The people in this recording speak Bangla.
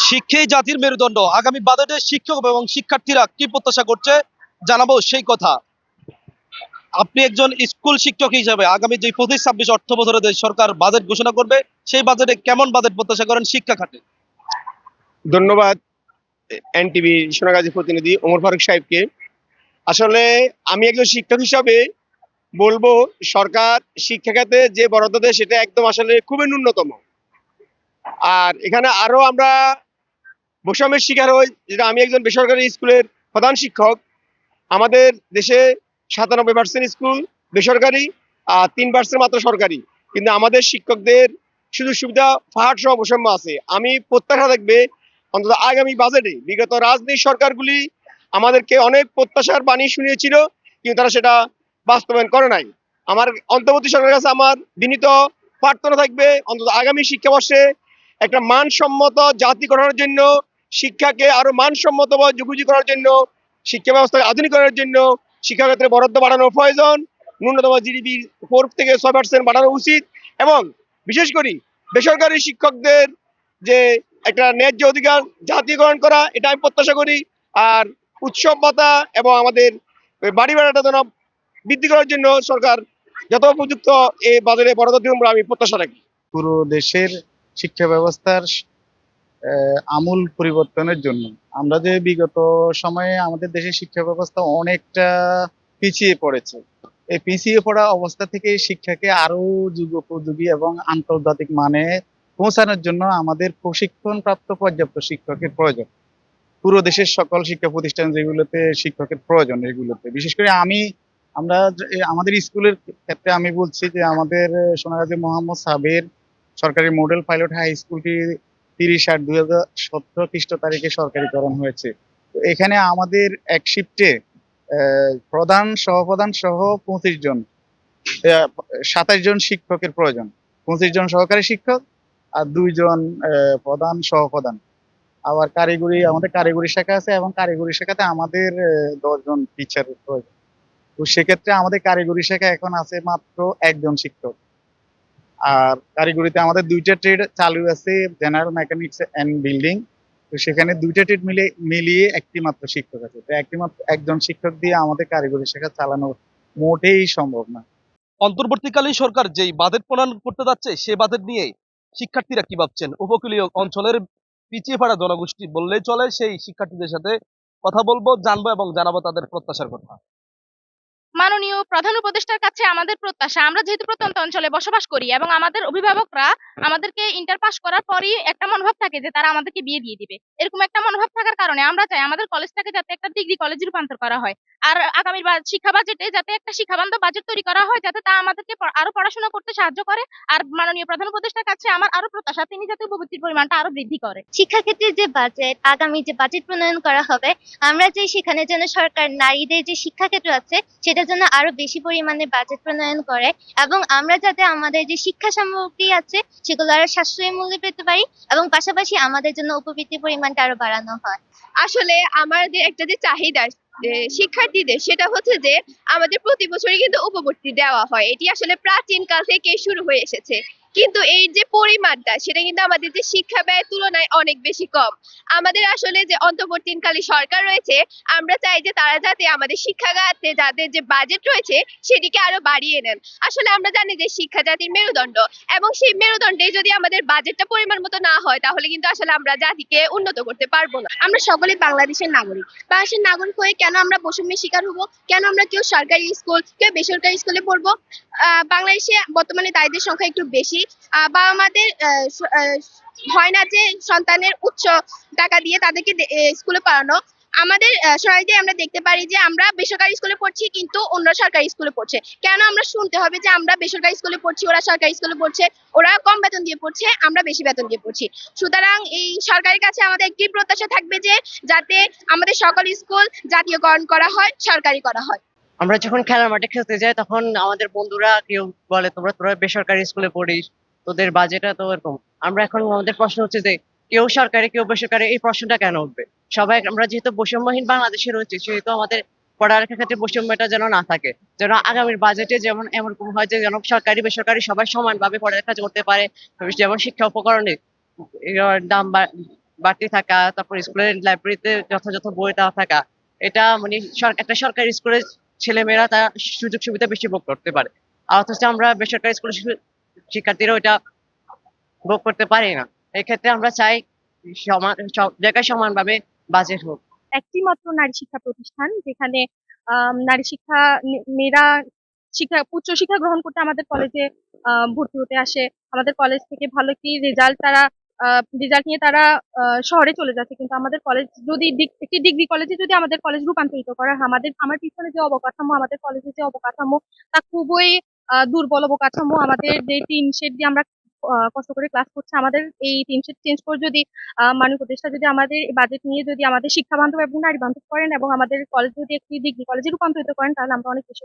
শিক্ষাই জাতির মেরুদণ্ড। আগামী বাজেটে শিক্ষক এবং শিক্ষার্থীরা কি প্রত্যাশা করছে জানাবো সেই কথা। আপনি একজন স্কুল শিক্ষক হিসেবে আগামী যে 25-26 অর্থ বছরে যে সরকার বাজেট ঘোষণা করবে সেই বাজেটে কেমন বাজেট প্রত্যাশা করেন শিক্ষা খাতে? ধন্যবাদ এনটিভি সোনাগাজী প্রতিনিধি ওমর ফারুক সাহেবকে। আসলে আমি একজন শিক্ষক হিসাবে বলবো, সরকার শিক্ষা খাতে যে বরাদ্দ দেয় সেটা একদম আসলে খুবই ন্যূনতম। আর এখানে আরো আমরা বৈষম্যের শিকার হই, যেটা আমি একজন বেসরকারি স্কুলের প্রধান শিক্ষক। আমাদের দেশে 97% স্কুল বেসরকারি, আর 3% মাত্র সরকারি। কিন্তু আমাদের শিক্ষকদের সুযোগ সুবিধা পাহাড় সহ বৈষম্য আছে। আমি প্রত্যাশা থাকবে অন্তত আগামী বাজেটে, বিগত রাজনৈতিক সরকারগুলি আমাদেরকে অনেক প্রত্যাশার বাণী শুনিয়েছিল, কিন্তু তারা সেটা বাস্তবায়ন করে নাই। আমার অন্তর্বর্তী সরকারের কাছে আমার বিনীত প্রার্থনা থাকবে, অন্তত আগামী শিক্ষাবর্ষে একটা মানসম্মত জাতি গঠনের জন্য, শিক্ষাকে আরো মানসম্মত বা যুগোপযোগী করার জন্য, শিক্ষা ব্যবস্থাকে আধুনিকরণের জন্য শিক্ষাক্ষেত্রে বরাদ্দ বাড়ানো প্রয়োজন। ন্যূনতম জিডিপি 4 থেকে 6% বাড়ানো উচিত। এবং বিশেষ করে বেসরকারি শিক্ষকদের যে একটা ন্যায্য অধিকার জাতীয়করণ করা, এটা আমি প্রত্যাশা করি। আর উৎসব ভাতা এবং আমাদের বাড়ি ভাড়াটা যেন বৃদ্ধি করার জন্য সরকার যত উপযুক্ত এই বাজারে বরাদ্দ দিবেন বলে আমি প্রত্যাশা রাখি। পুরো দেশের শিক্ষা ব্যবস্থার আমূল পরিবর্তনের জন্য আমরা যে বিগত সময়ে আমাদের দেশের শিক্ষা ব্যবস্থা অনেকটা পিছিয়ে পড়েছে। এই পিছিয়ে পড়া অবস্থা থেকে শিক্ষাকে আরো যুগোপযোগী এবং আন্তর্জাতিক মানে পৌঁছানোর জন্য আমাদের প্রশিক্ষণপ্রাপ্ত পর্যাপ্ত শিক্ষকের প্রয়োজন। পুরো দেশের সকল শিক্ষা প্রতিষ্ঠান যেগুলোতে শিক্ষকের প্রয়োজন, এগুলোতে বিশেষ করে আমাদের স্কুলের ক্ষেত্রে আমি বলছি যে আমাদের সোনাগাজী মোহাম্মদ সাবের সরকারি মডেল পাইলট হাই স্কুলটি 30/8/2017 খ্রিস্ট তারিখে সরকারিকরণ হয়েছে। তো এখানে আমাদের এক শিফটে প্রধান সহপ্রধান সহ 25 জন 27 জন শিক্ষকের প্রয়োজন। 25 জন সহকারী শিক্ষক আর 2 জন প্রধান সহপ্রধান। আবার আমাদের কারিগরি শাখা আছে এবং কারিগরি শাখাতে আমাদের 10 জন টিচারের প্রয়োজন। তো সেক্ষেত্রে আমাদের কারিগরি শাখা এখন আছে মাত্র 1 জন শিক্ষক। আর কারিগরিতে আমাদের 2টা ট্রেড চালু আছে, জেনারেল মেকানিক্স এন্ড বিল্ডিং। তো সেখানে 2টা ট্রেড মিলিয়ে একটি মাত্র শিক্ষক আছে। তো একটি মাত্র একজন শিক্ষক দিয়ে আমাদের কারিগরি শাখা চালানো মোটেই সম্ভব না। অন্তর্বর্তীকালীন সরকার যেই বাজেট প্রণয়ন করতে যাচ্ছে সেই বাজেট নিয়ে শিক্ষার্থীরা কি ভাবছেন? উপকূলীয় অঞ্চলের পিছিয়ে পড়া জনগোষ্ঠী বললেই চলে, সেই শিক্ষার্থীদের সাথে কথা বলবো, জানবো এবং জানাবো তাদের প্রত্যাশার কথা। মাননীয় প্রধান উপদেষ্টার কাছে আমাদের প্রত্যাশা, আমরা যেহেতু প্রত্যন্ত অঞ্চলে বসবাস করি এবং আমাদের অভিভাবকরা আমাদেরকে ইন্টার পাস করার পরই একটা মনোভাব থাকে যে তারা আমাদেরকে বিয়ে দিয়ে দিবে। এরকম একটা মনোভাব থাকার কারণে আমরা চাই আমাদের কলেজটাকে যাতে একটা ডিগ্রি কলেজে রূপান্তর করা হয়। আর আগামী শিক্ষা বাজেটে যাতে একটা শিক্ষাবান্ধব বাজেট তৈরি করা হয়, যাতে তা আমাদেরকে আরো পড়াশোনা করতে সাহায্য করে। আর মাননীয় প্রধান উপদেষ্টার কাছে আমার আরো প্রত্যাশা, তিনি যাতে উপবৃত্তির পরিমাণটা আরো বৃদ্ধি করে। শিক্ষাক্ষেত্রে যে বাজেট, আগামী যে বাজেট প্রণয়ন করা হবে, আমরা চাই সেখানে যেন সরকার নারীদের যে শিক্ষাক্ষেত্র আছে সেটার জন্য আরো বেশি পরিমাণে বাজেট প্রণয়ন করে, এবং আমরা যাতে আমাদের যে শিক্ষা সামগ্রী আছে সেগুলো আরো সাশ্রয়ী মূল্যে পেতে পারি, এবং পাশাপাশি আমাদের জন্য উপবৃত্তির পরিমাণটা আরো বাড়ানো হয়। আসলে আমাদের একটা যে চাহিদা শিক্ষার্থীদের, সেটা হচ্ছে যে আমাদের প্রতি বছরই কিন্তু উপবৃত্তি দেওয়া হয়। এটি আসলে প্রাচীন কাল থেকে শুরু হয়ে এসেছে, কিন্তু এই যে পরিমাণটা সেটা কিন্তু আমাদের যে শিক্ষা ব্যয়ের তুলনায় অনেক বেশি কম। আমাদের আসলে যে অন্তর্বর্তীকালীন সরকার রয়েছে, আমরা চাই যে তারা যাতে আমাদের শিক্ষা খাতে যাদের যে বাজেট রয়েছে সেটিকে আরো বাড়িয়ে নেন। আসলে আমরা জানি যে শিক্ষা জাতির মেরুদণ্ড, এবং সেই মেরুদণ্ডে যদি আমাদের বাজেটটা পরিমাণ মতো না হয় তাহলে কিন্তু আসলে আমরা জাতিকে উন্নত করতে পারবো না। আমরা সকলে বাংলাদেশের নাগরিক। বাংলাদেশের নাগরিক হয়ে কেন আমরা বৈষম্যের শিকার হবো? কেন আমরা কেউ সরকারি স্কুল, কেউ বেসরকারি স্কুলে পড়বো? বাংলাদেশে বর্তমানে দারিদ্রের সংখ্যা একটু বেশি। বাবা মাদের হয় না যে সন্তানের উচ্চ টাকা দিয়ে তাদেরকে স্কুলে পড়ানো। আমাদের সরাসরি আমরা দেখতে পারি যে আমরা বেসরকারি স্কুলে পড়ছি কিন্তু অন্য সরকারি স্কুলে পড়ছে। কেন আমরা শুনতে হবে যে আমরা বেসরকারি স্কুলে পড়ছি, ওরা সরকারি স্কুলে পড়ছে, ওরা কম বেতন দিয়ে পড়ছে, আমরা বেশি বেতন দিয়ে পড়ছি? সুতরাং এই সরকারের কাছে আমাদের একটি প্রত্যাশা থাকবে যে যাতে আমাদের সকল স্কুল জাতীয়করণ করা হয়, সরকারি করা হয়। আমরা যখন খেলার মাঠে খেলতে যাই তখন আমাদের বন্ধুরা কেউ বলে তোরা বেসরকারি স্কুলে পড়িস, তোদের বাজেট এত এরকম। আমরা এখন আমাদের প্রশ্ন হচ্ছে যে কেউ সরকারি কেউ বেসরকারি, এই প্রশ্নটা কেন উঠবে? সবাই আমরা যেহেতু বৈষম্যহীন বাংলাদেশে রয়েছে, সেহেতু আমাদের পড়ালেখার ক্ষেত্রে বৈষম্যটা যেন না থাকে, যেন আগামীর বাজেটে যেমন এমন হয় যে যেন সরকারি বেসরকারি সবাই সমানভাবে পড়ালেখা করতে পারে, যেমন শিক্ষা উপকরণের দাম বাড়তি থাকা, তারপর স্কুলের লাইব্রেরিতে যথাযথ বই দেওয়া থাকা, এটা মানে একটা সরকারি স্কুলের ছেলেমেয়েরা তারা সুযোগ সুবিধা বেশি ভোগ করতে পারে। আর অথচ আমরা বেসরকারি স্কুলের শিক্ষার্থীরা ওইটা ভোগ করতে পারি না। এক্ষেত্রে আমরা চাই সব জায়গায় সমানভাবে বাজেট হোক। একটি মাত্র নারী শিক্ষা প্রতিষ্ঠান যেখানে নারী শিক্ষা মেয়েরা উচ্চ শিক্ষা গ্রহণ করতে আমাদের কলেজে ভর্তি হতে আসে। আমাদের কলেজ থেকে ভালো একটি রেজাল্ট নিয়ে তারা শহরে চলে যাচ্ছে, কিন্তু আমাদের কলেজ যদি একটি ডিগ্রি কলেজে যদি আমাদের কলেজ রূপান্তরিত করা হয়, আমার পিছনে যে অবকাঠামো, আমাদের কলেজের যে অবকাঠামো তা খুবই দুর্বল অবকাঠামো। আমাদের যে টিন শেড দিয়ে আমরা কষ্ট করে ক্লাস করছি, আমাদের এই টিন শেড চেঞ্জ করে যদি মাননীয় উপদেষ্টা যদি আমাদের বাজেট নিয়ে যদি আমাদের শিক্ষা বান্ধব এবং নারী বান্ধব করেন এবং আমাদের কলেজ যদি একটি ডিগ্রি কলেজে রূপান্তরিত করেন, তাহলে আমরা অনেক বেশি